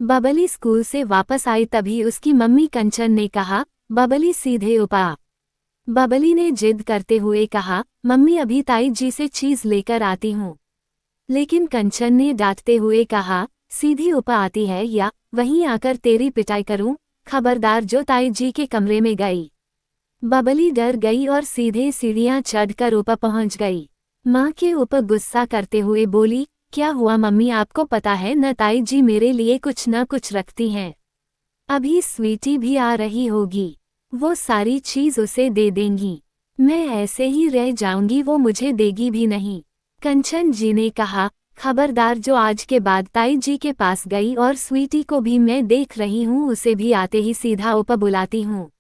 Babli school से वापस आई तभी उसकी मम्मी कंचन ने कहा, बबली सीधे ऊपर। बबली ने जिद करते हुए कहा, मम्मी अभी ताई जी से चीज लेकर आती हूँ। लेकिन कंचन ने डांटते हुए कहा, सीधी ऊपर आती है या वहीं आकर तेरी पिटाई करूं, खबरदार। जो ताई जी के कमरे में गई। बबली डर गई और सीधे सीढ़ियां चढ़कर ऊपर पहुंच गई। माँ के ऊपर गुस्सा करते हुए बोली, क्या हुआ मम्मी, आपको पता है न ताई जी मेरे लिए कुछ न कुछ रखती हैं। अभी स्वीटी भी आ रही होगी, वो सारी चीज उसे दे देंगी। मैं ऐसे ही रह जाऊंगी, वो मुझे देगी भी नहीं। कंचन जी ने कहा, खबरदार। जो आज के बाद ताई जी के पास गई और स्वीटी को भी मैं देख रही हूँ, उसे भी आते ही सीधा ऊपर बुलाती हूँ।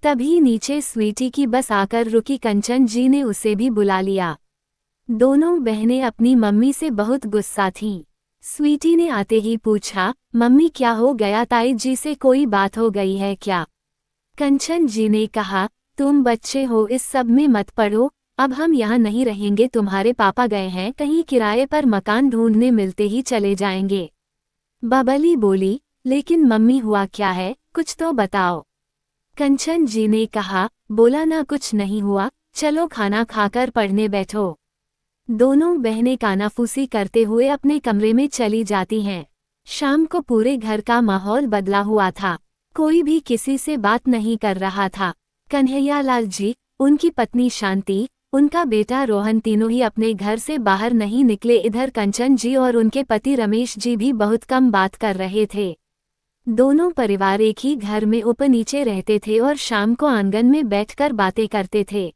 तभी नीचे स्वीटी की बस आकर रुकी। कंचन जी ने उसे भी बुला लिया। दोनों बहनें अपनी मम्मी से बहुत गुस्सा थीं। स्वीटी ने आते ही पूछा, मम्मी क्या हो गया, ताई जी से कोई बात हो गई है क्या? कंचन जी ने कहा, तुम बच्चे हो, इस सब में मत पड़ो। अब हम यहाँ नहीं रहेंगे, तुम्हारे पापा गए हैं कहीं किराए पर मकान ढूंढने, मिलते ही चले जाएंगे। बबली बोली, लेकिन मम्मी हुआ क्या है, कुछ तो बताओ। कंचन जी ने कहा, बोला ना कुछ नहीं हुआ, चलो खाना खाकर पढ़ने बैठो। दोनों बहनें कानाफूसी करते हुए अपने कमरे में चली जाती हैं। शाम को पूरे घर का माहौल बदला हुआ था। कोई भी किसी से बात नहीं कर रहा था। कन्हैयालाल जी, उनकी पत्नी शांति, उनका बेटा रोहन, तीनों ही अपने घर से बाहर नहीं निकले। इधर कंचन जी और उनके पति रमेश जी भी बहुत कम बात कर रहे थे। दोनों परिवार एक ही घर में ऊपर नीचे रहते थे और शाम को आंगन में बैठकर बातें करते थे।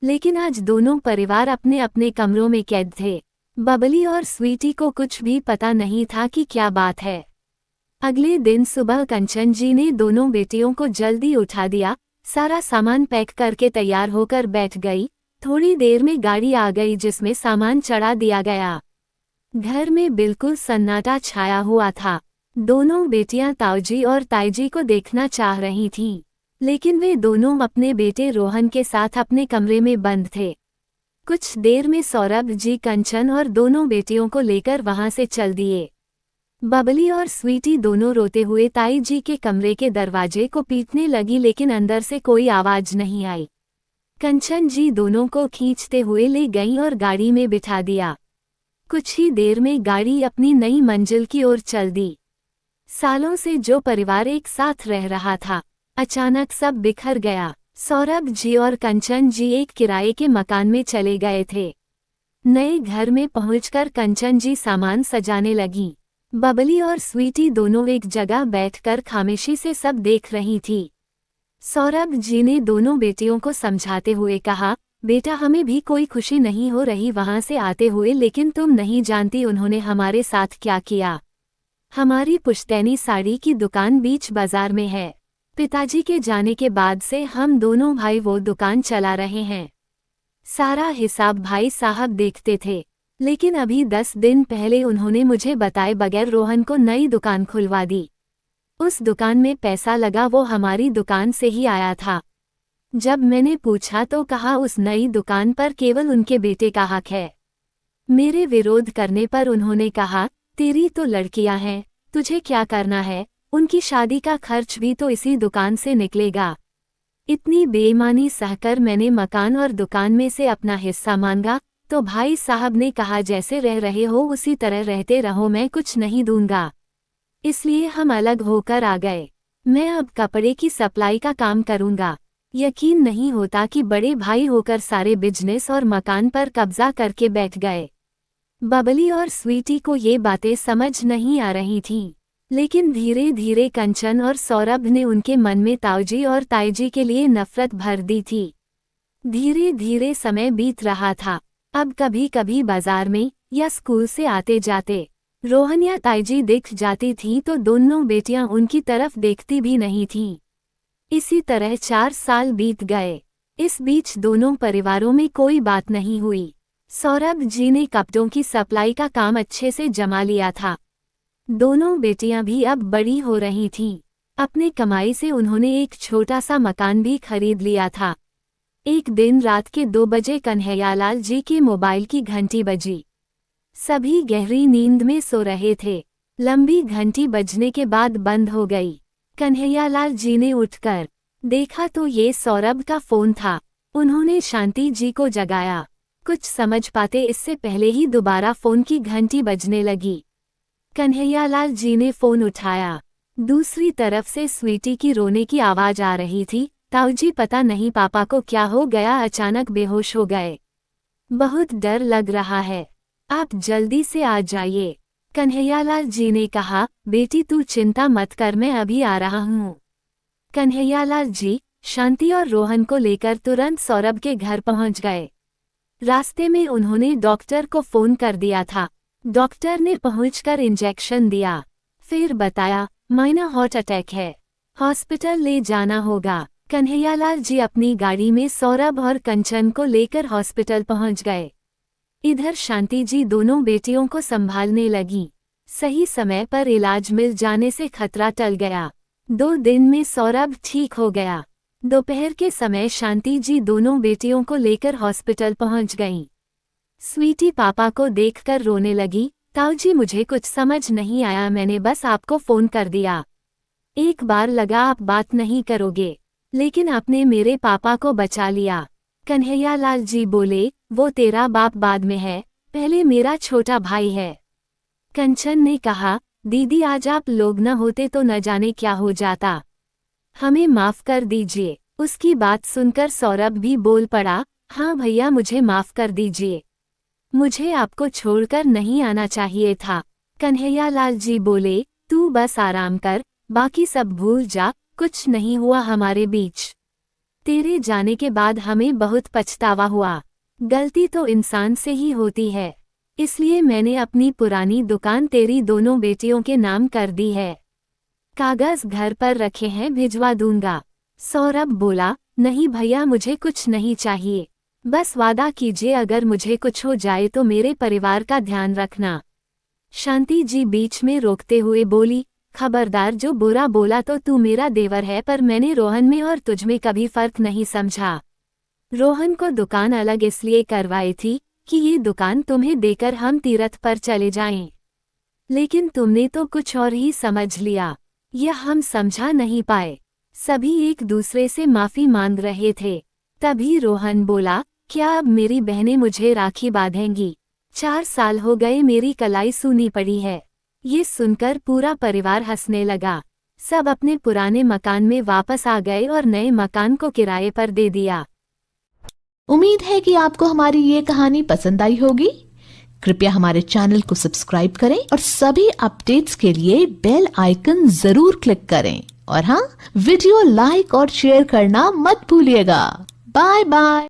लेकिन आज दोनों परिवार अपने अपने कमरों में कैद थे। बबली और स्वीटी को कुछ भी पता नहीं था कि क्या बात है। अगले दिन सुबह कंचन जी ने दोनों बेटियों को जल्दी उठा दिया, सारा सामान पैक करके तैयार होकर बैठ गई। थोड़ी देर में गाड़ी आ गई जिसमें सामान चढ़ा दिया गया। घर में बिल्कुल सन्नाटा छाया हुआ था। दोनों बेटियां ताऊजी और ताईजी को देखना चाह रही थीं, लेकिन वे दोनों अपने बेटे रोहन के साथ अपने कमरे में बंद थे। कुछ देर में सौरभ जी कंचन और दोनों बेटियों को लेकर वहां से चल दिए। बबली और स्वीटी दोनों रोते हुए ताई जी के कमरे के दरवाजे को पीटने लगी, लेकिन अंदर से कोई आवाज नहीं आई। कंचन जी दोनों को खींचते हुए ले गईं और गाड़ी में बिठा दिया। कुछ ही देर में गाड़ी अपनी नई मंजिल की ओर चल दी। सालों से जो परिवार एक साथ रह रहा था, अचानक सब बिखर गया। सौरभ जी और कंचन जी एक किराए के मकान में चले गए थे। नए घर में पहुंचकर कंचन जी सामान सजाने लगीं। बबली और स्वीटी दोनों एक जगह बैठकर खामोशी से सब देख रही थी। सौरभ जी ने दोनों बेटियों को समझाते हुए कहा, बेटा हमें भी कोई खुशी नहीं हो रही वहां से आते हुए, लेकिन तुम नहीं जानती उन्होंने हमारे साथ क्या किया। हमारी पुश्तैनी साड़ी की दुकान बीच बाजार में है। पिताजी के जाने के बाद से हम दोनों भाई वो दुकान चला रहे हैं। सारा हिसाब भाई साहब देखते थे, लेकिन अभी 10 दिन पहले उन्होंने मुझे बताए बगैर रोहन को नई दुकान खुलवा दी। उस दुकान में पैसा लगा वो हमारी दुकान से ही आया था। जब मैंने पूछा तो कहा उस नई दुकान पर केवल उनके बेटे का हक है। मेरे विरोध करने पर उन्होंने कहा, तेरी तो लड़कियां हैं, तुझे क्या करना है, उनकी शादी का खर्च भी तो इसी दुकान से निकलेगा। इतनी बेईमानी सहकर मैंने मकान और दुकान में से अपना हिस्सा मांगा, तो भाई साहब ने कहा जैसे रह रहे हो उसी तरह रहते रहो, मैं कुछ नहीं दूंगा। इसलिए हम अलग होकर आ गए। मैं अब कपड़े की सप्लाई का काम करूंगा। यकीन नहीं होता कि बड़े भाई होकर सारे बिजनेस और मकान पर कब्जा करके बैठ गए। बबली और स्वीटी को ये बातें समझ नहीं आ रही थीं, लेकिन धीरे धीरे कंचन और सौरभ ने उनके मन में ताऊजी और ताईजी के लिए नफरत भर दी थी। धीरे धीरे समय बीत रहा था। अब कभी कभी बाजार में या स्कूल से आते जाते रोहन या ताईजी दिख जाती थी तो दोनों बेटियां उनकी तरफ देखती भी नहीं थीं। इसी तरह 4 साल बीत गए। इस बीच दोनों परिवारों में कोई बात नहीं हुई। सौरभ जी ने कपड़ों की सप्लाई का काम अच्छे से जमा लिया था। दोनों बेटियां भी अब बड़ी हो रही थीं। अपने कमाई से उन्होंने एक छोटा सा मकान भी खरीद लिया था। एक दिन रात के 2 बजे कन्हैयालाल जी के मोबाइल की घंटी बजी। सभी गहरी नींद में सो रहे थे, लंबी घंटी बजने के बाद बंद हो गई। कन्हैयालाल जी ने उठकर देखा तो ये सौरभ का फोन था। उन्होंने शांति जी को जगाया। कुछ समझ पाते इससे पहले ही दोबारा फोन की घंटी बजने लगी। कन्हैयालाल जी ने फोन उठाया। दूसरी तरफ से स्वीटी की रोने की आवाज आ रही थी। ताऊजी पता नहीं पापा को क्या हो गया, अचानक बेहोश हो गए। बहुत डर लग रहा है, आप जल्दी से आ जाइए। कन्हैयालाल जी ने कहा, बेटी तू चिंता मत कर, मैं अभी आ रहा हूँ। कन्हैयालाल जी शांति और रोहन को लेकर तुरंत सौरभ के घर पहुंच गए। रास्ते में उन्होंने डॉक्टर को फोन कर दिया था। डॉक्टर ने पहुंचकर इंजेक्शन दिया, फिर बताया माइनर हार्ट अटैक है, हॉस्पिटल ले जाना होगा। कन्हैयालाल जी अपनी गाड़ी में सौरभ और कंचन को लेकर हॉस्पिटल पहुंच गए। इधर शांति जी दोनों बेटियों को संभालने लगी। सही समय पर इलाज मिल जाने से खतरा टल गया। 2 दिन में सौरभ ठीक हो गया। दोपहर के समय शांति जी दोनों बेटियों को लेकर हॉस्पिटल पहुंच गईं। स्वीटी पापा को देखकर रोने लगी। ताऊजी मुझे कुछ समझ नहीं आया, मैंने बस आपको फोन कर दिया। एक बार लगा आप बात नहीं करोगे, लेकिन आपने मेरे पापा को बचा लिया। कन्हैयालाल जी बोले, वो तेरा बाप बाद में है, पहले मेरा छोटा भाई है। कंचन ने कहा, दीदी आज आप लोग न होते तो न जाने क्या हो जाता, हमें माफ कर दीजिए। उसकी बात सुनकर सौरभ भी बोल पड़ा, हाँ भैया मुझे माफ कर दीजिए, मुझे आपको छोड़कर नहीं आना चाहिए था। कन्हैयालाल जी बोले, तू बस आराम कर, बाकी सब भूल जा, कुछ नहीं हुआ हमारे बीच। तेरे जाने के बाद हमें बहुत पछतावा हुआ। गलती तो इंसान से ही होती है, इसलिए मैंने अपनी पुरानी दुकान तेरी दोनों बेटियों के नाम कर दी है। कागज घर पर रखे हैं, भिजवा दूंगा। सौरभ बोला, नहीं भैया मुझे कुछ नहीं चाहिए, बस वादा कीजिए अगर मुझे कुछ हो जाए तो मेरे परिवार का ध्यान रखना। शांति जी बीच में रोकते हुए बोली, खबरदार, जो बुरा बोला तो तू मेरा देवर है, पर मैंने रोहन में और तुझ में कभी फर्क नहीं समझा। रोहन को दुकान अलग इसलिए करवाई थी कि ये दुकान तुम्हें देकर हम तीर्थ पर चले जाएं, लेकिन तुमने तो कुछ और ही समझ लिया, यह हम समझा नहीं पाए। सभी एक दूसरे से माफी मांग रहे थे। तभी रोहन बोला, क्या अब मेरी बहनें मुझे राखी बांधेंगी? 4 साल हो गए मेरी कलाई सूनी पड़ी है। ये सुनकर पूरा परिवार हंसने लगा। सब अपने पुराने मकान में वापस आ गए और नए मकान को किराए पर दे दिया। उम्मीद है कि आपको हमारी ये कहानी पसंद आई होगी। कृपया हमारे चैनल को सब्सक्राइब करें और सभी अपडेट्स के लिए बेल आइकन जरूर क्लिक करें। और हाँ, वीडियो लाइक और शेयर करना मत भूलिएगा। Bye bye.